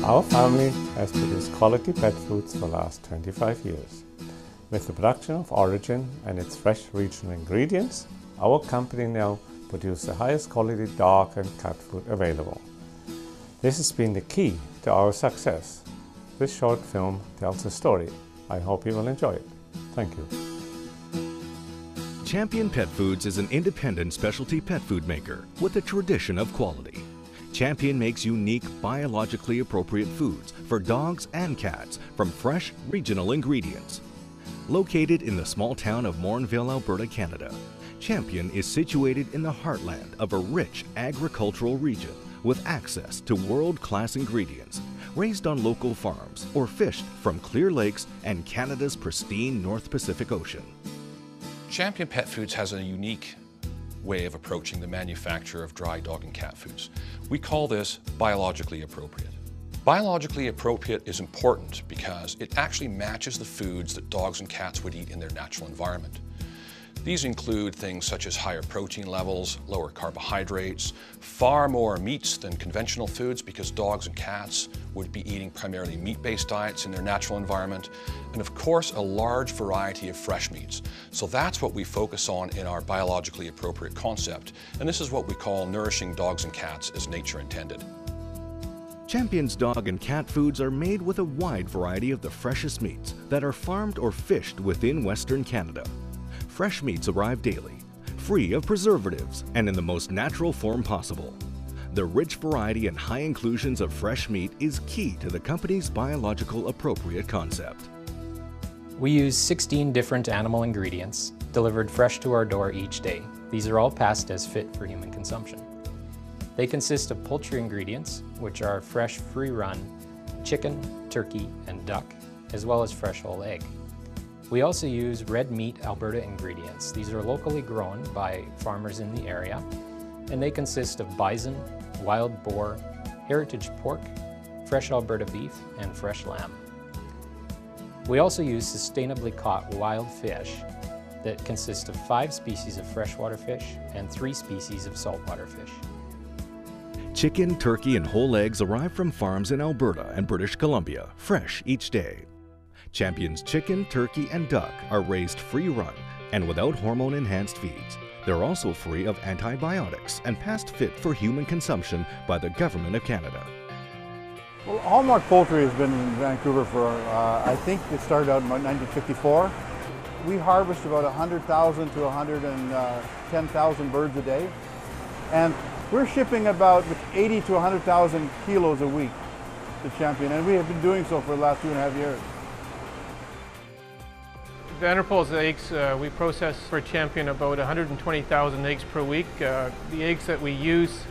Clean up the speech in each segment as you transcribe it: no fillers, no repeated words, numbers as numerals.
Our family has produced quality pet foods for the last 25 years. With the production of Orijen and its fresh regional ingredients, our company now produces the highest quality dog and cat food available. This has been the key to our success. This short film tells a story. I hope you will enjoy it. Thank you. Champion Pet Foods is an independent specialty pet food maker with a tradition of quality. Champion makes unique, biologically appropriate foods for dogs and cats from fresh, regional ingredients. Located in the small town of Morinville, Alberta, Canada, Champion is situated in the heartland of a rich agricultural region with access to world-class ingredients, raised on local farms or fished from clear lakes and Canada's pristine North Pacific Ocean. Champion Pet Foods has a unique way of approaching the manufacture of dry dog and cat foods. We call this biologically appropriate. Biologically appropriate is important because it actually matches the foods that dogs and cats would eat in their natural environment. These include things such as higher protein levels, lower carbohydrates, far more meats than conventional foods because dogs and cats would be eating primarily meat-based diets in their natural environment, and of course a large variety of fresh meats. So that's what we focus on in our biologically appropriate concept, and this is what we call nourishing dogs and cats as nature intended. Champion's dog and cat foods are made with a wide variety of the freshest meats that are farmed or fished within Western Canada. Fresh meats arrive daily, free of preservatives and in the most natural form possible. The rich variety and high inclusions of fresh meat is key to the company's biological appropriate concept. We use 16 different animal ingredients delivered fresh to our door each day. These are all passed as fit for human consumption. They consist of poultry ingredients, which are fresh, free-run chicken, turkey, and duck, as well as fresh whole egg. We also use red meat Alberta ingredients. These are locally grown by farmers in the area, and they consist of bison, wild boar, heritage pork, fresh Alberta beef, and fresh lamb. We also use sustainably caught wild fish that consist of 5 species of freshwater fish and 3 species of saltwater fish. Chicken, turkey, and whole eggs arrive from farms in Alberta and British Columbia, fresh each day. Champion's chicken, turkey, and duck are raised free-run and without hormone-enhanced feeds. They're also free of antibiotics and passed fit for human consumption by the Government of Canada. Well, Hallmark Poultry has been in Vancouver for, I think it started out in 1954. We harvest about 100,000 to 110,000 birds a day, and we're shipping about 80 to 100,000 kilos a week to Champion, and we have been doing so for the last 2.5 years. Vanderpool's eggs, we process for Champion about 120,000 eggs per week. The eggs that we use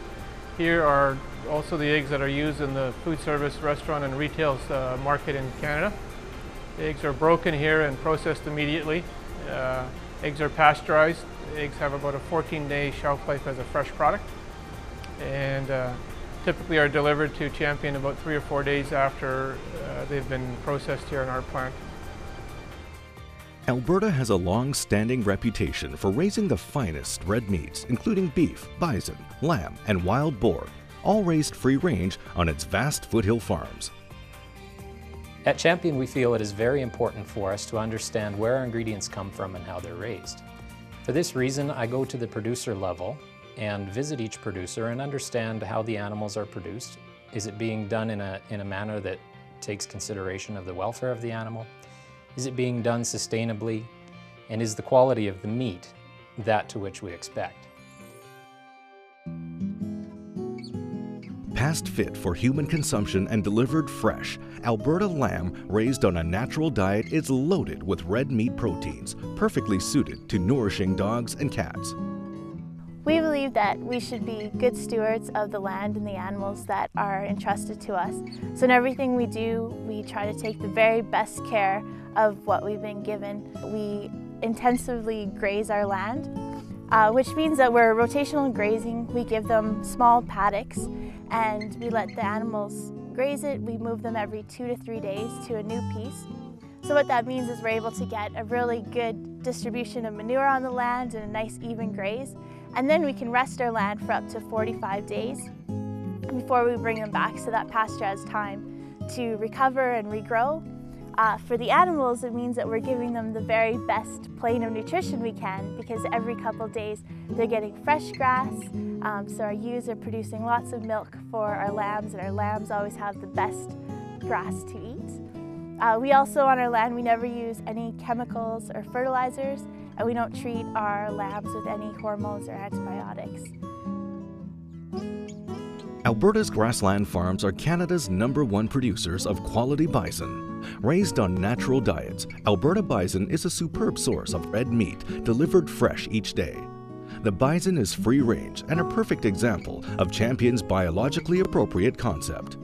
here are also the eggs that are used in the food service, restaurant, and retail market in Canada. The eggs are broken here and processed immediately. Eggs are pasteurized. Eggs have about a 14-day shelf life as a fresh product, and typically are delivered to Champion about 3 or 4 days after they've been processed here in our plant. Alberta has a long-standing reputation for raising the finest red meats, including beef, bison, lamb, and wild boar, all raised free-range on its vast foothill farms. At Champion, we feel it is very important for us to understand where our ingredients come from and how they're raised. For this reason, I go to the producer level and visit each producer and understand how the animals are produced. Is it being done in a manner that takes consideration of the welfare of the animal? Is it being done sustainably? And is the quality of the meat that to which we expect? Passed fit for human consumption and delivered fresh, Alberta lamb raised on a natural diet is loaded with red meat proteins, perfectly suited to nourishing dogs and cats. We believe that we should be good stewards of the land and the animals that are entrusted to us. So in everything we do, we try to take the very best care of what we've been given. We intensively graze our land, which means that we're rotational grazing. We give them small paddocks and we let the animals graze it. We move them every 2 to 3 days to a new piece. So what that means is we're able to get a really good distribution of manure on the land and a nice even graze. And then we can rest our land for up to 45 days before we bring them back, so that pasture has time to recover and regrow. For the animals, it means that we're giving them the very best plane of nutrition we can, because every couple days they're getting fresh grass, so our ewes are producing lots of milk for our lambs, and our lambs always have the best grass to eat. We also, on our land, we never use any chemicals or fertilizers, and we don't treat our lambs with any hormones or antibiotics. Alberta's grassland farms are Canada's #1 producers of quality bison. Raised on natural diets, Alberta bison is a superb source of red meat delivered fresh each day. The bison is free-range and a perfect example of Champion's biologically appropriate concept.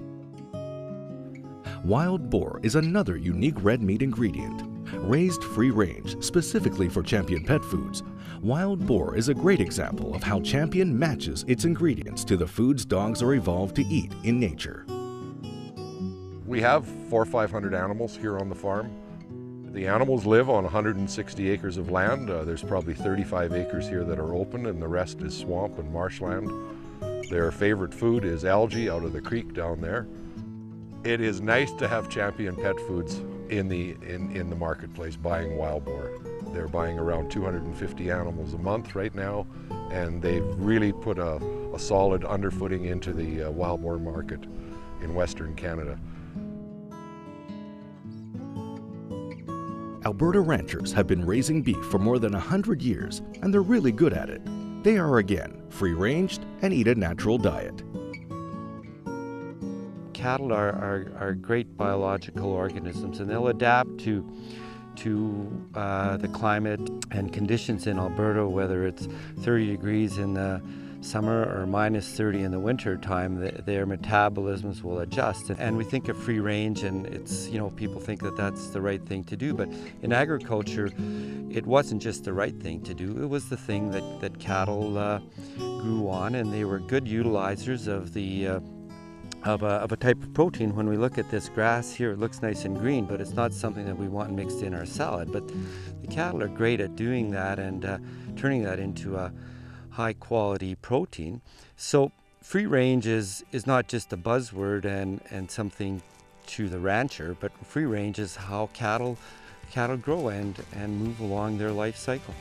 Wild boar is another unique red meat ingredient. Raised free-range specifically for Champion Pet Foods, wild boar is a great example of how Champion matches its ingredients to the foods dogs are evolved to eat in nature. We have 400 or 500 animals here on the farm. The animals live on 160 acres of land. There's probably 35 acres here that are open, and the rest is swamp and marshland. Their favorite food is algae out of the creek down there. It is nice to have Champion Pet Foods in the marketplace buying wild boar. They're buying around 250 animals a month right now, and they've really put a solid underfooting into the wild boar market in Western Canada. Alberta ranchers have been raising beef for more than 100 years, and they're really good at it. They are, again, free-ranged and eat a natural diet. Cattle are great biological organisms, and they'll adapt to the climate and conditions in Alberta, whether it's 30 degrees in the summer or -30 in the winter time. Their metabolisms will adjust. And we think of free range, and it's, people think that that's the right thing to do, but in agriculture it wasn't just the right thing to do, it was the thing that cattle grew on, and they were good utilizers of the of a type of protein. When we look at this grass here, it looks nice and green, but it's not something that we want mixed in our salad. But the cattle are great at doing that and turning that into a high quality protein. So free range is not just a buzzword and something to the rancher, but free range is how cattle grow and move along their life cycle.